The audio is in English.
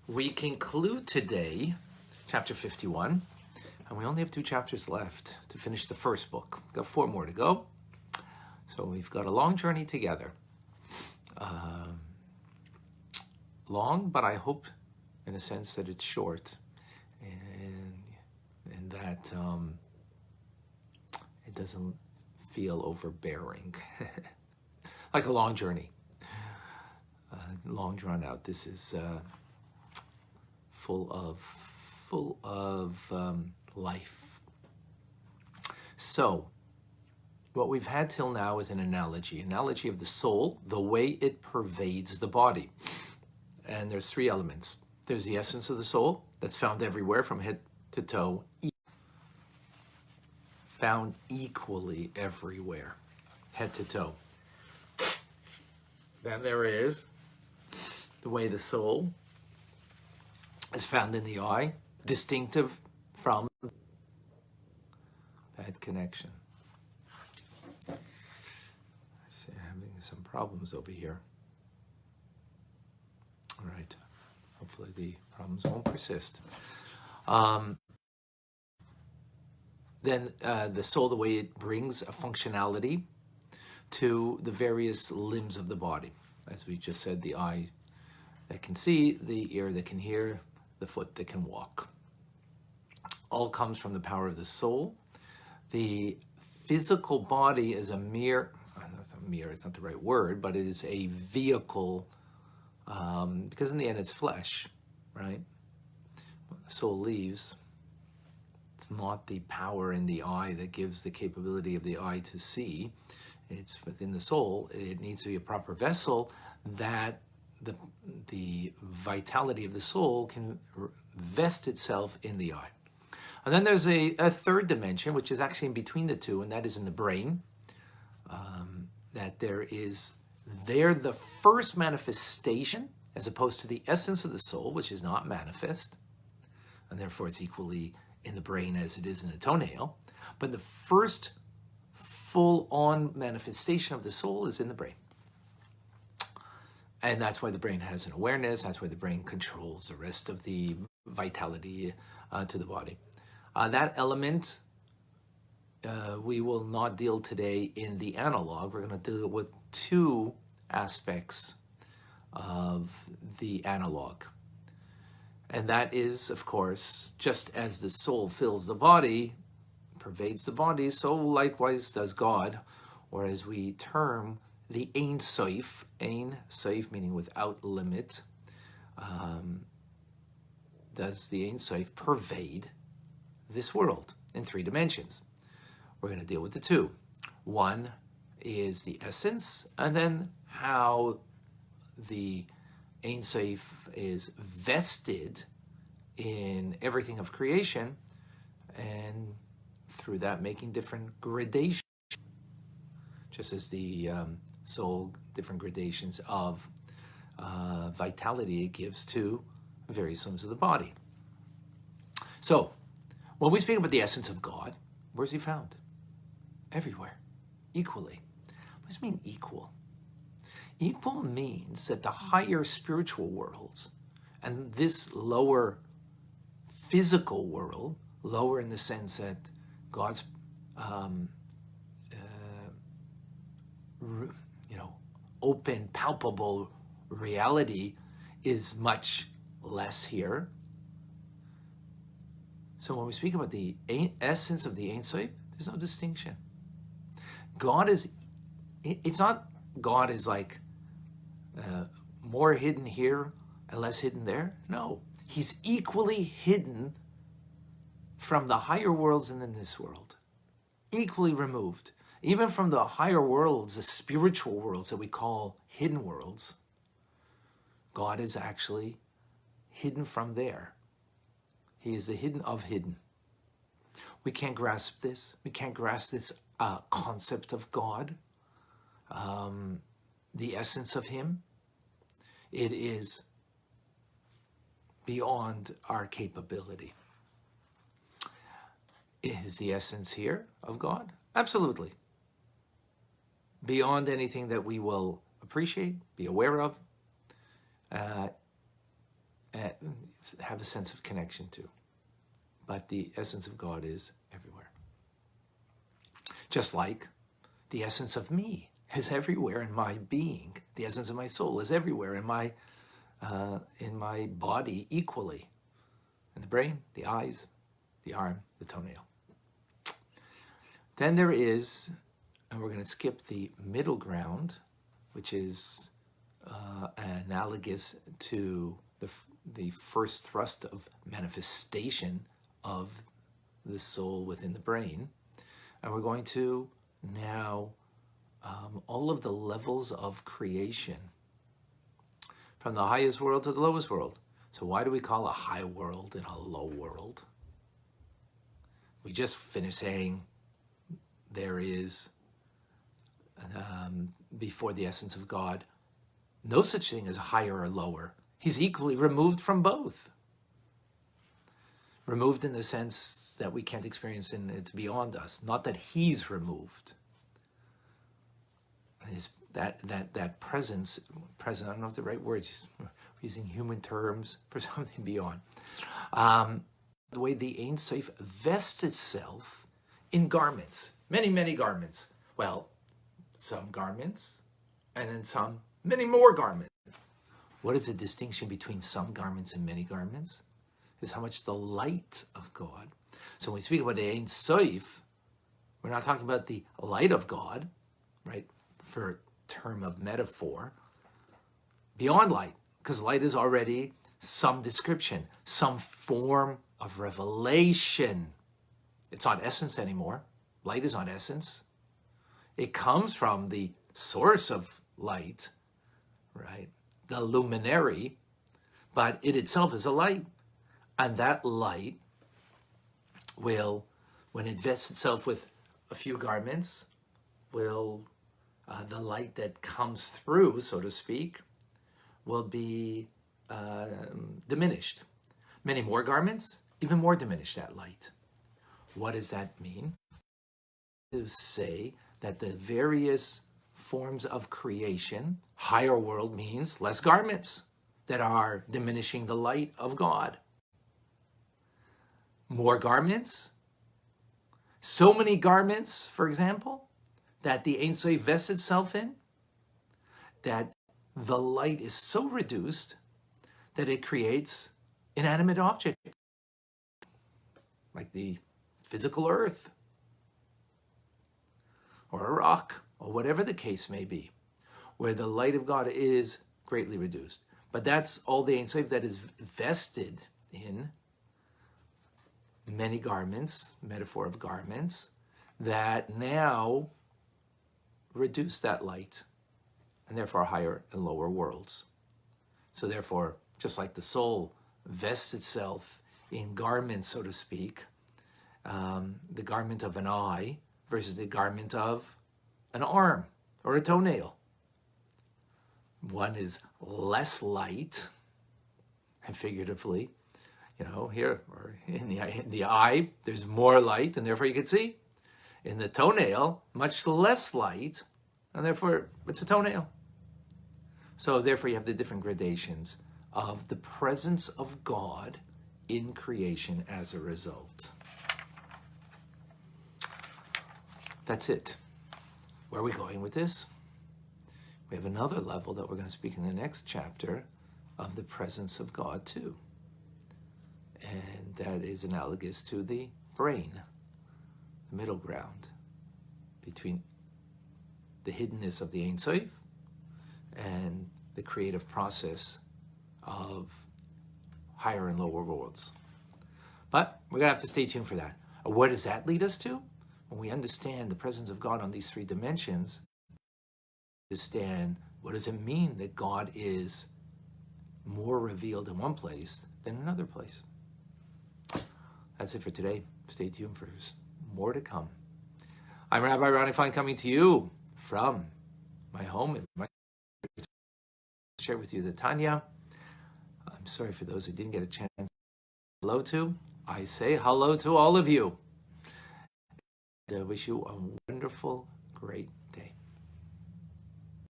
We conclude today chapter 51, and we only have 2 chapters left to finish the first book. We've got 4 more to go, so we've got a long journey together. Long, but I hope in a sense that it's short, and that it doesn't feel overbearing, like a long journey, long drawn out. This is full of life. So what we've had till now is an analogy of the soul, the way it pervades the body. And there's 3 elements. There's the essence of the soul that's found everywhere from head to toe, found equally everywhere, head to toe. Then there is the way the soul is found in the eye, distinctive from that connection. I see I'm having some problems over here. All right. Hopefully the problems won't persist. Then the soul, the way it brings a functionality to the various limbs of the body. As we just said, the eye that can see, the ear that can hear, the foot that can walk. All comes from the power of the soul. The physical body is a mere is not the right word, but it is a vehicle, because in the end it's flesh, right? When the soul leaves, it's not the power in the eye that gives the capability of the eye to see. It's within the soul. It needs to be a proper vessel that the vitality of the soul can vest itself in the eye. And then there's a third dimension, which is actually in between the two, and that is in the brain. That there is the first manifestation, as opposed to the essence of the soul, which is not manifest, and therefore it's equally in the brain as it is in a toenail. But the first full-on manifestation of the soul is in the brain. And that's why the brain has an awareness. That's why the brain controls the rest of the vitality to the body. That element, we will not deal today in the analog. We're going to deal with 2 aspects of the analog. And that is, of course, just as the soul fills the body, pervades the body, so likewise does God, or as we term the Ein Sof, meaning without limit, does the Ein Sof pervade this world in 3 dimensions. We're going to deal with the 2. One is the essence, and then how the Ein Sof is vested in everything of creation, and through that making different gradations, just as the soul, different gradations of vitality it gives to various limbs of the body. So, when we speak about the essence of God, where's he found? Everywhere, equally. What does it mean equal? Equal means that the higher spiritual worlds and this lower physical world, lower in the sense that God's open, palpable reality is much less here. So when we speak about the essence of the Ein Sof, there's no distinction. God is, it's not God is like more hidden here and less hidden there. No, he's equally hidden from the higher worlds and in this world. Equally removed. Even from the higher worlds, the spiritual worlds that we call hidden worlds, God is actually hidden from there. He is the hidden of hidden. We can't grasp this. We can't grasp this concept of God, the essence of him. It is beyond our capability. Is the essence here of God? Absolutely. Beyond anything that we will appreciate, be aware of, have a sense of connection to. But the essence of God is everywhere. Just like the essence of me is everywhere in my being. The essence of my soul is everywhere in my body equally. In the brain, the eyes, the arm, the toenail. Then there is, and we're going to skip the middle ground, which is analogous to the first thrust of manifestation of the soul within the brain. And we're going to now all of the levels of creation, from the highest world to the lowest world. So why do we call a high world and a low world? We just finished saying there is, before the essence of God, no such thing as higher or lower. He's equally removed from both. Removed in the sense that we can't experience and it's beyond us. Not that he's removed. That presence, I don't know if the right word is, using human terms for something beyond. The way the Ein Sof vests itself in garments, many garments. Well, some garments, and then some, many more garments. What is the distinction between some garments and many garments? Is how much the light of God. So when we speak about the Ein Sof, we're not talking about the light of God, right? For a term of metaphor, beyond light, because light is already some description, some form of revelation. It's not essence anymore. Light is not essence. It comes from the source of light, right? The luminary, but it itself is a light. And that light will, when it vests itself with a few garments, will, the light that comes through, so to speak, will be diminished. Many more garments, even more diminished, that light. What does that mean? To say that the various forms of creation, higher world means less garments that are diminishing the light of God. More garments, so many garments, for example, that the Ein Sof vests itself in, that the light is so reduced that it creates inanimate objects, like the physical earth, or a rock, or whatever the case may be, where the light of God is greatly reduced. But that's all the Ein Sof that is vested in many garments, metaphor of garments, that now reduce that light, and therefore higher and lower worlds. So therefore, just like the soul vests itself in garments, so to speak, the garment of an eye versus the garment of an arm or a toenail. One is less light, and figuratively, here or in the eye, there's more light, and therefore you can see. In the toenail, much less light, and therefore it's a toenail. So therefore you have the different gradations of the presence of God in creation as a result. That's it. Where are we going with this? We have another level that we're going to speak in the next chapter of the presence of God too. And that is analogous to the brain, the middle ground between the hiddenness of the Ein Sof and the creative process of higher and lower worlds. But we're going to have to stay tuned for that. Where does that lead us to? When we understand the presence of God on these three dimensions, understand what does it mean that God is more revealed in one place than another place. That's it for today. Stay tuned for more to come. I'm Rabbi Ronnie Fine, coming to you from my home and my share with you the Tanya. I'm sorry for those who didn't get a chance to say hello to. I say hello to all of you. And wish you a wonderful, great